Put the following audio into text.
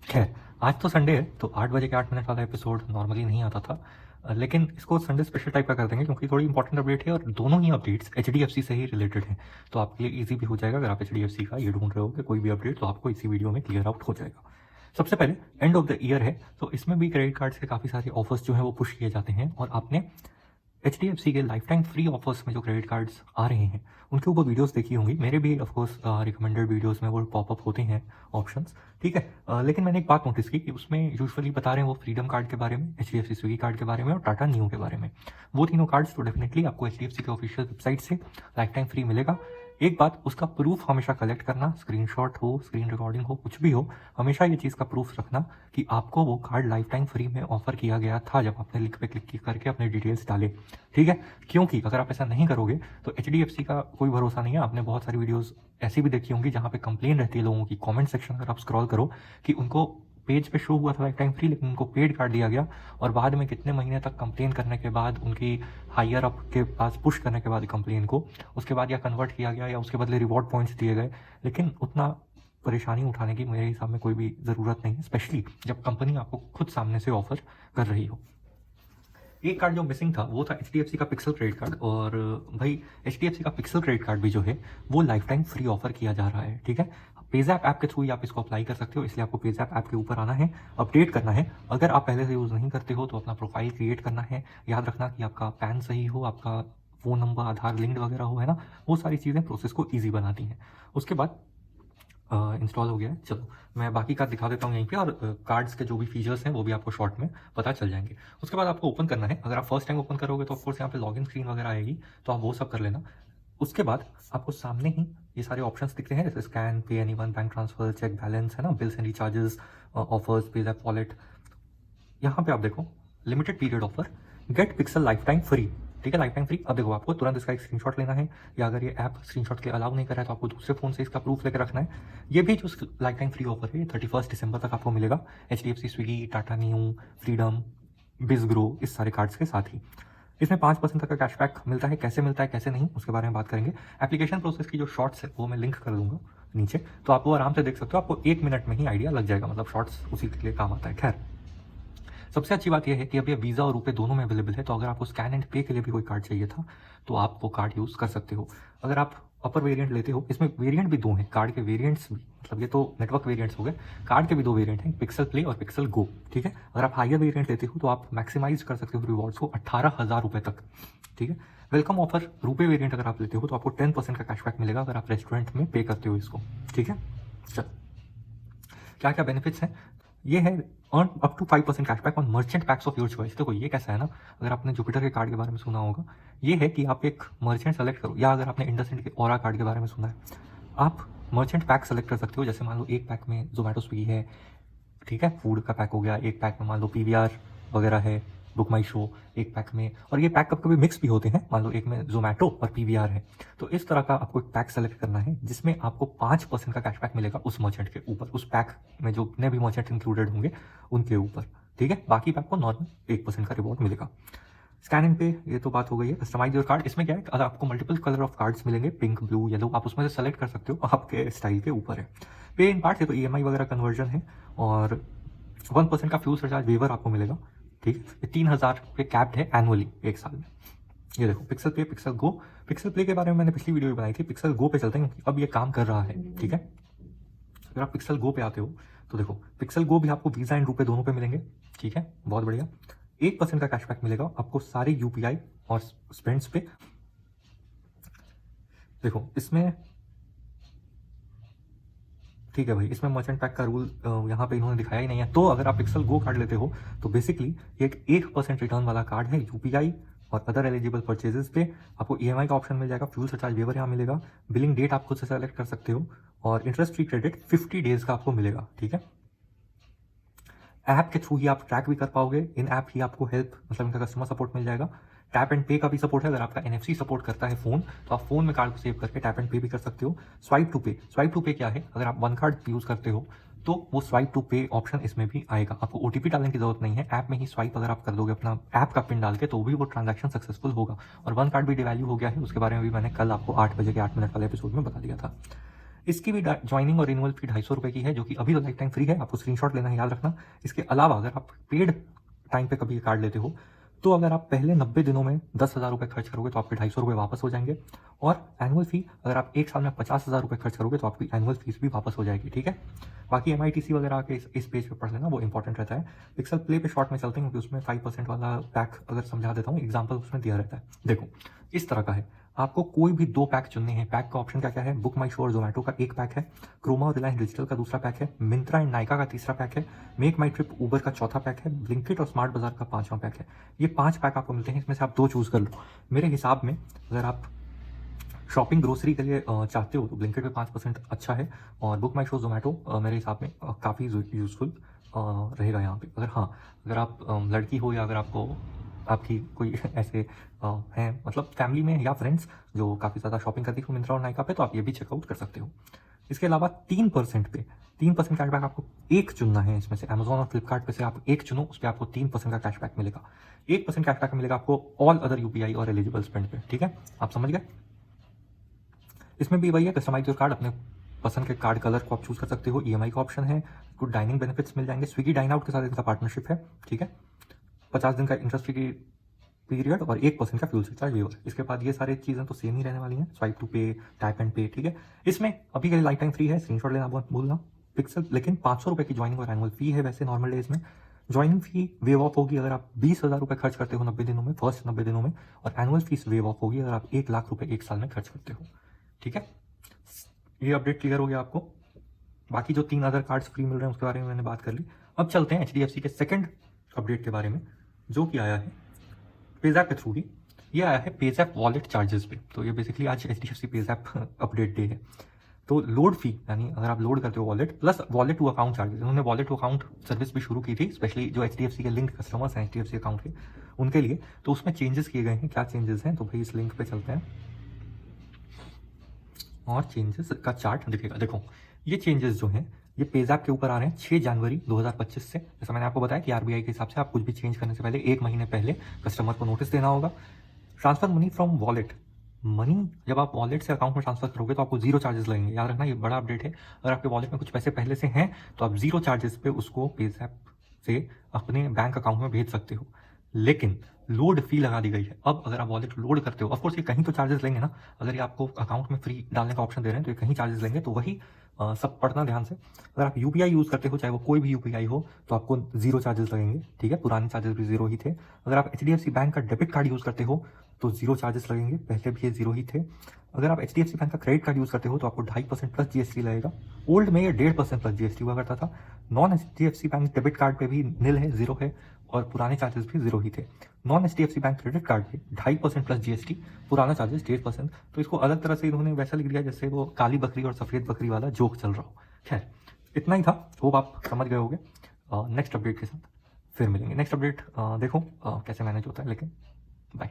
खैर, आज तो संडे है तो 8 बजे के 8 मिनट वाला एपिसोड नॉर्मली नहीं आता था। लेकिन इसको संडे स्पेशल टाइप का कर देंगे क्योंकि थोड़ी इंपॉर्टेंट अपडेट है और दोनों ही अपडेट्स एचडीएफसी से ही रिलेटेड हैं। तो आपके लिए ईजी भी हो जाएगा, अगर आप एचडीएफसी का ये ढूंढ रहे हो कि कोई भी अपडेट, तो आपको इसी वीडियो में क्लियर आउट हो जाएगा। सबसे पहले एंड ऑफ द ईयर है, तो इसमें भी क्रेडिट कार्ड्स के काफ़ी सारे ऑफर्स जो हैं वो पुश किए जाते हैं। और आपने एचडीएफसी के लाइफ टाइम फ्री ऑफर्स में जो क्रेडिट कार्ड्स आ रहे हैं उनके ऊपर वीडियोस देखी होंगी। मेरे भी ऑफकोर्स रिकमेंडेड वीडियोस में वो पॉपअप होते हैं ऑप्शंस, ठीक है। लेकिन मैंने एक बात नोटिस की कि उसमें यूजुअली बता रहे हैं वो फ्रीडम कार्ड के बारे में, एचडीएफसी स्विगी कार्ड के बारे में और टाटा न्यू के बारे में। वो तीनों कार्ड्स तो डेफिनेटली आपको एचडीएफसी के ऑफिशियल वेबसाइट से लाइफ टाइम फ्री मिलेगा। एक बात, उसका प्रूफ हमेशा कलेक्ट करना, स्क्रीनशॉट हो, स्क्रीन रिकॉर्डिंग हो, कुछ भी हो, हमेशा ये चीज़ का प्रूफ रखना कि आपको वो कार्ड लाइफ टाइम फ्री में ऑफर किया गया था जब आपने लिंक पे क्लिक करके अपने डिटेल्स डाले, ठीक है। क्योंकि अगर आप ऐसा नहीं करोगे तो एचडीएफसी का कोई भरोसा नहीं है। आपने बहुत सारी वीडियोस ऐसी भी देखी होंगी जहाँ पे कंप्लेन रहती है लोगों की, कमेंट सेक्शन अगर आप स्क्रॉल करो, कि उनको पेज पे शो हुआ था लाइफ टाइम फ्री लेकिन उनको पेड कार्ड दिया गया और बाद में कितने महीने तक कंप्लेन करने के बाद, उनकी हायर अप के पास पुश करने के बाद कंप्लेन को, उसके बाद या कन्वर्ट किया गया या उसके बदले रिवॉर्ड पॉइंट्स दिए गए। लेकिन उतना परेशानी उठाने की मेरे हिसाब में कोई भी ज़रूरत नहीं है, स्पेशली जब कंपनी आपको खुद सामने से ऑफर कर रही हो। एक कार्ड जो मिसिंग था वो था एचडीएफसी का पिक्सल क्रेडिट कार्ड। और भाई एचडीएफसी का पिक्सल क्रेडिट कार्ड भी जो है वो लाइफ टाइम फ्री ऑफर किया जा रहा है, ठीक है। पेजैप ऐप के थ्रू ही आप इसको अप्लाई कर सकते हो, इसलिए आपको पेजैप ऐप के ऊपर आना है, अपडेट करना है। अगर आप पहले से यूज़ नहीं करते हो तो अपना प्रोफाइल क्रिएट करना है। याद रखना कि आपका पैन सही हो, आपका फ़ोन नंबर आधार लिंक्ड वगैरह हो, है ना। वो सारी चीज़ें प्रोसेस को ईजी बनाती हैं। उसके बाद इंस्टॉल हो गया है, चलो मैं बाकी का दिखा देता हूँ यहीं पे, और कार्ड्स के जो भी फीचर्स हैं वो भी आपको शॉर्ट में पता चल जाएंगे। उसके बाद आपको ओपन करना है। अगर आप फर्स्ट टाइम ओपन करोगे तो ऑफकोर्स यहाँ पे लॉगिन स्क्रीन वगैरह आएगी, तो आप वो सब कर लेना। उसके बाद आपको सामने ही ये सारे ऑप्शंस दिखते हैं, जैसे scan, pay anyone, bank transfer, check balance, है ना, bills and recharges, offers, PayZapp wallet. यहाँ पे आप देखो limited period offer, get Pixel lifetime free, ठीक है, लाइफ टाइम फ्री। अब देखो आपको तुरंत इसका एक स्क्रीनशॉट लेना है, या अगर ये ऐप स्क्रीनशॉट के अलाउ नहीं कर रहा है तो आपको दूसरे फोन से इसका प्रूफ लेकर रखना है। ये भी जो लाइफ टाइम फ्री ऑफर है 31 दिसंबर तक आपको मिलेगा, HDFC Swiggy, Tata Neu, Freedom, BizGrow, इस सारे कार्ड्स के साथ ही। इसमें 5% तक का कैशबैक मिलता है। कैसे मिलता है कैसे नहीं उसके बारे में बात करेंगे। एप्लीकेशन प्रोसेस की जो शॉर्ट्स है वो मैं लिंक कर दूंगा नीचे, तो आप वो आराम से देख सकते हो, आपको 1 मिनट में ही आइडिया लग जाएगा, मतलब शॉर्ट्स उसी के लिए काम आता है। खैर, सबसे अच्छी बात यह है कि अब ये वीज़ा और रुपए दोनों में अवेलेबल है, तो अगर आपको स्कैन एंड पे के लिए भी कोई कार्ड चाहिए था तो आप वो कार्ड यूज़ कर सकते हो। अगर आप अपर वेरिएंट लेते हो, इसमें वेरिएंट भी दो हैं, कार्ड के वेरिएंट्स भी, मतलब ये तो नेटवर्क वेरिएंट्स हो गए, कार्ड के भी दो वेरिएंट हैं, पिक्सल प्ले और पिक्सल गो, ठीक है। अगर आप हायर वेरिएंट लेते हो तो आप मैक्सिमाइज कर सकते हो रिवॉर्ड्स को 18,000 रुपये तक, ठीक है। वेलकम ऑफर रुपए वेरिएंट अगर आप लेते हो तो आपको 10% का कैशबैक मिलेगा अगर आप रेस्टोरेंट में पे करते हो इसको, ठीक है। चल, क्या क्या बेनिफिट्स हैं, ये है earn up to 5% cashback on merchant packs of your choice. देखो ये कैसा है ना, अगर आपने जुपिटर के कार्ड के बारे में सुना होगा, ये है कि आप एक मर्चेंट सेलेक्ट करो, या अगर आपने इंडसइंड के ऑरा कार्ड के बारे में सुना है, आप मर्चेंट पैक सेलेक्ट कर सकते हो। जैसे मान लो एक पैक में जोमेटो स्विगी है, ठीक है, फूड का पैक हो गया, एक पैक में मान लो पीवीआर वगैरह है, बुक माई शो एक पैक में, और ये पैक कभी कभी मिक्स भी होते हैं, मान लो एक में जोमेटो और पीवीआर है। तो इस तरह का आपको एक पैक सेलेक्ट करना है जिसमें आपको 5% का कैशबैक मिलेगा उस मर्चेंट के ऊपर, उस पैक में जो जितने भी मर्चेंट इंक्लूडेड होंगे उनके ऊपर, ठीक है। बाकी पैक को नॉर्मल 1% का रिवॉर्ड मिलेगा। स्कैन एंड पे, ये तो बात हो गई है। कस्टमाइज योर कार्ड, इसमें क्या है, अगर आपको मल्टीपल कलर ऑफ कार्ड्स मिलेंगे, पिंक, ब्लू, येलो, आप उसमें से सेलेक्ट कर सकते हो, आपके स्टाइल के ऊपर है। पे इन पार्ट, ये तो ईएमआई वगैरह कन्वर्जन है, और 1% का फ्यूल सरचार्ज वेवर आपको मिलेगा, ठीक है। 3,000 पे कैप्ड है एनुअली एक साल में। ये देखो पिक्सल पे, पिक्सल गो। पिक्सल प्ले के बारे में मैंने पिछली वीडियो भी बनाई थी, पिक्सल गो पे चलते हैं क्योंकि अब ये काम कर रहा है, ठीक है। अगर आप पिक्सल गो पे आते हो तो देखो पिक्सल गो भी आपको वीज़ा एंड रुपए दोनों पे मिलेंगे, ठीक है, बहुत बढ़िया। 1% का कैशबैक मिलेगा आपको सारे यूपीआई और स्पेंड्स पे। देखो इसमें, ठीक है भाई, इसमें मर्चेंट पैक का रूल यहाँ पे इन्होंने दिखाया ही नहीं है। तो अगर आप पिक्सल गो कार्ड लेते हो तो बेसिकली ये एक 1% रिटर्न वाला कार्ड है। यूपीआई और अदर एलिजिबल परचेजेस पे आपको ईएमआई का ऑप्शन मिल जाएगा, फ्यूल सरचार्ज वेवर यहाँ मिलेगा, बिलिंग डेट आप खुद से सेलेक्ट कर सकते हो, और इंटरेस्ट फ्री क्रेडिट 50 डेज का आपको मिलेगा, ठीक है। ऐप के थ्रू ही आप ट्रैक भी कर पाओगे, इन ऐप ही आपको हेल्प, मतलब इनका कस्टमर सपोर्ट मिल जाएगा। टैप एंड पे का भी सपोर्ट है, अगर आपका एनएफसी सपोर्ट करता है फोन तो आप फोन में कार्ड को सेव करके टैप एंड पे भी कर सकते हो। स्वाइप टू पे, स्वाइप टू पे क्या है, अगर आप वन कार्ड यूज करते हो तो वो स्वाइप टू पे ऑप्शन इसमें भी आएगा, आपको ओटीपी डालने की जरूरत नहीं है, ऐप में ही स्वाइप अगर आप कर दोगे अपना ऐप का पिन डाल के तो भी वो ट्रांजैक्शन सक्सेसफुल होगा। और वन कार्ड भी डिवैल्यू हो गया है, उसके बारे में भी मैंने कल आपको 8 बजे के 8 मिनट वाले एपिसोड में बता दिया था। इसकी भी ज्वाइनिंग और रिन्यूअल फी 250 रुपये की है, जो कि अभी तो लाइफ टाइम फ्री है, आपको स्क्रीनशॉट लेना है, याद रखना। इसके अलावा अगर आप पेड टाइम पे कभी कार्ड लेते हो तो अगर आप पहले 90 दिनों में 10,000 रुपये खर्च करोगे तो आपके 250 रुपये वापस हो जाएंगे। और एनुअल फी अगर आप एक साल में 50,000 रुपये खर्च करोगे तो आपकी एनुअल फीस भी वापस हो जाएगी, ठीक है। बाकी MITC वगैरह आके इस पेज पे पढ़ लेना, वो इंपॉर्टेंट रहता है। पिक्सल प्ले पे शॉर्ट में चलते हैं क्योंकि उसमें 5% वाला पैक अगर समझा देता हूँ, एग्जाम्पल उसमें दिया रहता है। देखो इस तरह का है, आपको कोई भी 2 पैक चुनने हैं। पैक का ऑप्शन क्या क्या है, बुक माई शो और जोमेटो का 1 पैक है, क्रोमा और रिलायंस डिजिटल का 2रा पैक है, मिंत्रा एंड नाइका का 3रा पैक है, मेक माई ट्रिप उबर का 4था पैक है, ब्लिंकिट और स्मार्ट बाजार का 5वां पैक है। ये 5 पैक आपको मिलते हैं, इसमें से आप 2 चूज कर लो। मेरे हिसाब में अगर आप शॉपिंग ग्रोसरी के लिए चाहते हो तो ब्लिंकिट पे 5% अच्छा है, और बुक माई शो जोमेटो मेरे हिसाब में काफ़ी यूजफुल रहेगा यहाँ पे। अगर हाँ, अगर आप लड़की हो या अगर आपको आपकी कोई ऐसे हैं मतलब फैमिली में या फ्रेंड्स जो काफ़ी ज़्यादा शॉपिंग करती हो मिंत्रा और नाइका पे, तो आप ये भी चेकआउट कर सकते हो। इसके अलावा 3% पे 3% कैशबैक आपको एक चुनना है इसमें से, अमेजॉन और फ्लिपकार्ट पे से आप एक चुनो, उस पर आपको 3% का कैशबैक मिलेगा। 1% कैशबैक मिलेगा आपको ऑल अदर UPI और एलिजिबल स्पेंड पे, ठीक है, आप समझ गए। इसमें भी वही है, कस्टमाइज योर कार्ड, अपने पसंद के कार्ड कलर को आप चूज कर सकते हो। EMI का ऑप्शन है, कुछ डाइनिंग बेनिफिट्स मिल जाएंगे, स्विगी डाइन आउट के साथ इनका पार्टनरशिप है, ठीक है। 50 दिन का इंटरेस्ट फ्री पीरियड और 1% का फ्यूल सरचार्ज वेवर। इसके बाद ये सारी चीज़ें तो सेम ही रहने वाली हैं, स्वाइप टू पे, टैप एंड पे, ठीक है। इसमें अभी के लिए लाइफ टाइम फ्री है, स्क्रीनशॉट लेना बहुत भूलना। पिक्सल लेकिन 500 रुपये की ज्वाइनिंग और एनुअल फी है वैसे नॉर्मल डेज में। ज्वाइनिंग फी वेव ऑफ होगी अगर आप 20,000 रुपये खर्च करते हो 90 दिनों में, फर्स्ट 90 दिनों में, और एनुअल फीस वेव ऑफ होगी अगर आप 1 लाख रुपये एक साल में खर्च करते हो, ठीक है। ये अपडेट क्लियर हो गया आपको। बाकी जो 3 अदर कार्ड्स फ्री मिल रहे हैं उसके बारे में मैंने बात कर ली। अब चलते हैं HDFC के सेकंड अपडेट के बारे में, जो कि आया है पेजैप के थ्रू ही। ये आया है पेजैप वॉलेट चार्जेस पे। तो ये बेसिकली आज HDFC पेजैप अपडेट डे है। तो लोड फी यानी अगर आप लोड करते हो wallet plus wallet to account charges, उन्होंने वॉलेट टू अकाउंट सर्विस भी शुरू की थी, स्पेशली जो HDFC के लिंक कस्टमर्स हैं HDFC अकाउंट के, उनके लिए। तो उसमें चेंजेस किए गए हैं। क्या चेंजेस हैं, तो भाई इस लिंक पे चलते हैं और चेंजेस का चार्ट दिखेगा। देखो ये चेंजेस जो हैं ये पेजैप के ऊपर आ रहे हैं 6 जनवरी 2025 से। जैसा मैंने आपको बताया कि RBI के हिसाब से आप कुछ भी चेंज करने से पहले 1 महीने पहले कस्टमर को नोटिस देना होगा। Transfer money from wallet, money जब आप वॉलेट से अकाउंट में ट्रांसफर करोगे तो आपको 0 चार्जेस लगेंगे, याद रखना, ये बड़ा अपडेट है। अगर आपके वॉलेट में कुछ पैसे पहले से हैं तो आप 0 चार्जेस पे उसको पेजैप से अपने बैंक अकाउंट में भेज सकते हो। लेकिन लोड फी लगा दी गई है। अब अगर आप वॉलेट लोड करते हो, ऑफकोर्स ये कहीं तो चार्जेस लेंगे ना, अगर ये आपको अकाउंट में फ्री डालने का ऑप्शन दे रहे हैं तो ये कहीं चार्जेस लेंगे, तो वही सब पढ़ना ध्यान से। अगर आप UPI यूज़ करते हो, चाहे वो कोई भी UPI हो, तो आपको 0 चार्जेस लगेंगे, ठीक है, पुराने चार्जेस भी 0 ही थे। अगर आप HDFC बैंक का डेबिट कार्ड यूज़ करते हो तो 0 चार्जेस लगेंगे, पहले भी ये 0 ही थे। अगर आप HDFC बैंक का क्रेडिट कार्ड यूज़ करते हो तो आपको 2.5% प्लस GST लगेगा। ओल्ड में ये 1.5% प्लस GST हुआ करता था। Non HDFC bank debit card पे भी निल है, 0 है, और पुराने चार्जेस भी 0 ही थे। Non HDFC bank credit card पे 2.5% प्लस GST, पुराना चार्जेस 1.5%। तो इसको अलग तरह से इन्होंने वैसा लिख दिया जैसे वो काली बकरी और सफ़ेद बकरी वाला जोक चल रहा हो। खैर इतना ही था, होप आप समझ गए होंगे। नेक्स्ट अपडेट के साथ फिर मिलेंगे। नेक्स्ट अपडेट देखो कैसे मैनेज होता है, लेकिन बाय।